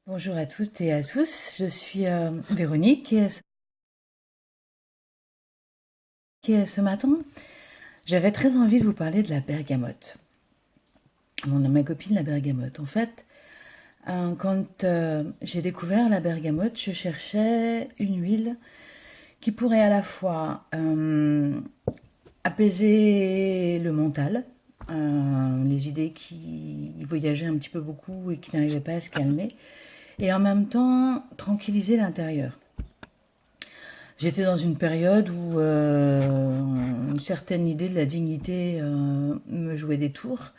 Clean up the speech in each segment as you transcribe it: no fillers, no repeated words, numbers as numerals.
Bonjour à toutes et à tous, je suis Véronique et ce matin, j'avais très envie de vous parler de la bergamote. Ma copine, la bergamote. En fait, quand j'ai découvert la bergamote, je cherchais une huile qui pourrait à la fois apaiser le mental, les idées qui voyageaient un petit peu beaucoup et qui n'arrivaient pas à se calmer, et en même temps tranquilliser l'intérieur. J'étais dans une période où une certaine idée de la dignité me jouait des tours.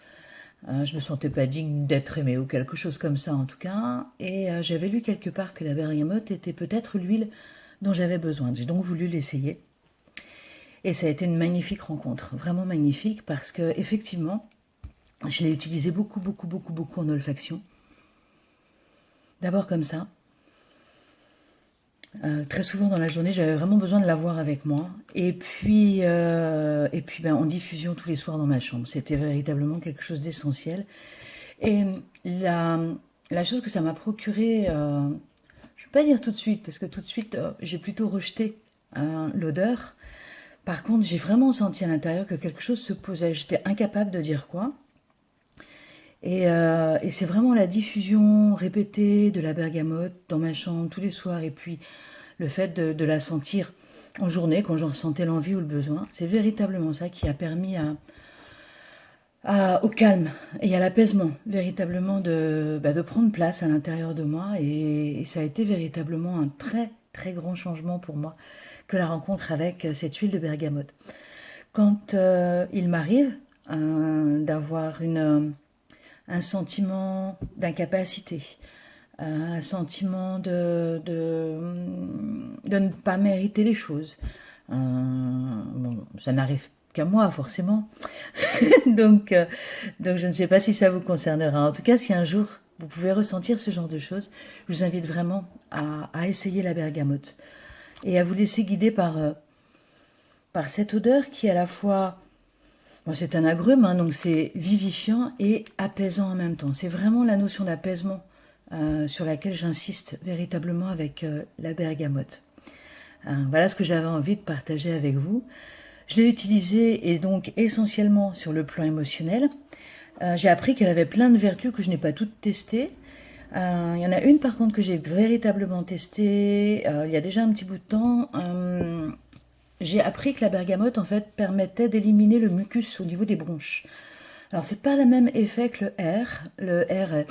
Je me sentais pas digne d'être aimée ou quelque chose comme ça en tout cas. Et j'avais lu quelque part que la bergamote était peut-être l'huile dont j'avais besoin. J'ai donc voulu l'essayer. Et ça a été une magnifique rencontre, vraiment magnifique parce que effectivement, je l'ai utilisée beaucoup, beaucoup, beaucoup, beaucoup en olfaction. D'abord comme ça, très souvent dans la journée, j'avais vraiment besoin de l'avoir avec moi. Et puis ben, en diffusion tous les soirs dans ma chambre. C'était véritablement quelque chose d'essentiel. Et la, la chose que ça m'a procuré, je ne vais pas dire tout de suite, parce que tout de suite, j'ai plutôt rejeté l'odeur. Par contre, j'ai vraiment senti à l'intérieur que quelque chose se posait. J'étais incapable de dire quoi. Et c'est vraiment la diffusion répétée de la bergamote dans ma chambre tous les soirs. Et puis le fait de la sentir en journée, quand j'en ressentais l'envie ou le besoin, c'est véritablement ça qui a permis au calme et à l'apaisement, véritablement de prendre place à l'intérieur de moi. Et ça a été véritablement un très, très grand changement pour moi que la rencontre avec cette huile de bergamote. Quand il m'arrive d'avoir un sentiment d'incapacité, un sentiment de ne pas mériter les choses. Bon, ça n'arrive qu'à moi, forcément. donc, euh, donc, je ne sais pas si ça vous concernera. En tout cas, si un jour vous pouvez ressentir ce genre de choses, je vous invite vraiment à essayer la bergamote et à vous laisser guider par cette odeur qui est à la fois... Bon, c'est un agrume, hein, donc c'est vivifiant et apaisant en même temps. C'est vraiment la notion d'apaisement sur laquelle j'insiste véritablement avec la bergamote. Voilà ce que j'avais envie de partager avec vous. Je l'ai utilisée et donc essentiellement sur le plan émotionnel. J'ai appris qu'elle avait plein de vertus que je n'ai pas toutes testées. Il y en a une par contre que j'ai véritablement testée il y a déjà un petit bout de temps. J'ai appris que la bergamote en fait permettait d'éliminer le mucus au niveau des bronches. Alors c'est pas le même effet que le R. Le R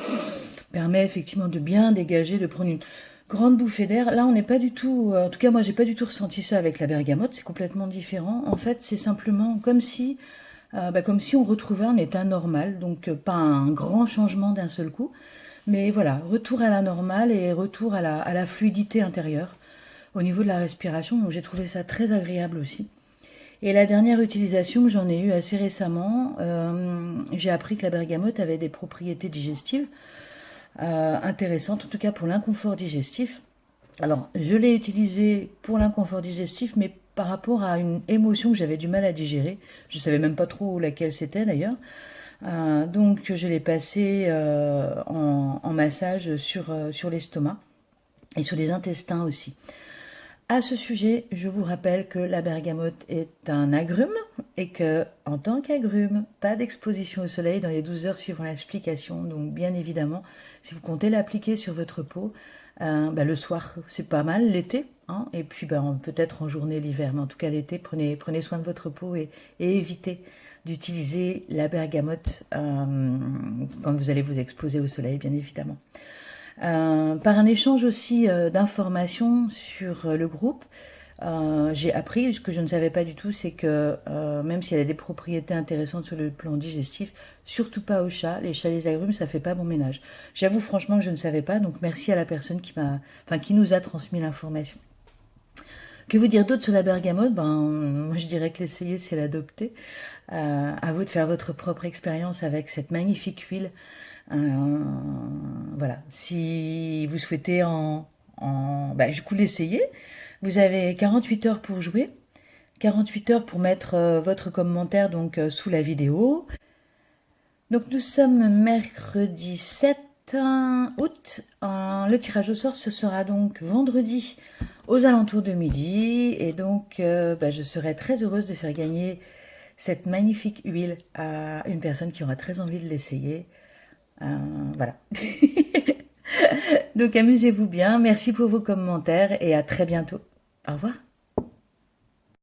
permet effectivement de bien dégager, de prendre une grande bouffée d'air. Là on n'est pas du tout, en tout cas moi j'ai pas du tout ressenti ça avec la bergamote, c'est complètement différent. En fait c'est simplement comme si on retrouvait un état normal, donc pas un grand changement d'un seul coup, mais voilà, retour à la normale et retour à la fluidité intérieure au niveau de la respiration, donc j'ai trouvé ça très agréable aussi. Et la dernière utilisation que j'en ai eue assez récemment, j'ai appris que la bergamote avait des propriétés digestives intéressantes, en tout cas pour l'inconfort digestif. Alors, je l'ai utilisée pour l'inconfort digestif, mais par rapport à une émotion que j'avais du mal à digérer. Je ne savais même pas trop laquelle c'était d'ailleurs. Donc, je l'ai passée en massage sur l'estomac et sur les intestins aussi. À ce sujet, je vous rappelle que la bergamote est un agrume et que, en tant qu'agrume, pas d'exposition au soleil dans les 12 heures suivant l'application. Donc, bien évidemment, si vous comptez l'appliquer sur votre peau, le soir, c'est pas mal, l'été, hein, et puis peut-être en journée l'hiver. Mais en tout cas, l'été, prenez soin de votre peau et évitez d'utiliser la bergamote quand vous allez vous exposer au soleil, bien évidemment. Par un échange aussi d'informations sur le groupe, j'ai appris, ce que je ne savais pas du tout, c'est que même si elle a des propriétés intéressantes sur le plan digestif, surtout pas aux chats. Les chats, les agrumes, ça fait pas bon ménage. J'avoue franchement que je ne savais pas, donc merci à la personne qui nous a transmis l'information. Que vous dire d'autre sur la bergamote? Moi je dirais que l'essayer, c'est l'adopter. À vous de faire votre propre expérience avec cette magnifique huile. Voilà, si vous souhaitez du coup l'essayer, vous avez 48 heures pour jouer, 48 heures pour mettre votre commentaire donc sous la vidéo. Donc nous sommes mercredi 7 août. Le tirage au sort, ce sera donc vendredi aux alentours de midi. Et donc, je serai très heureuse de faire gagner cette magnifique huile à une personne qui aura très envie de l'essayer. Voilà. Donc, amusez-vous bien. Merci pour vos commentaires et à très bientôt. Au revoir.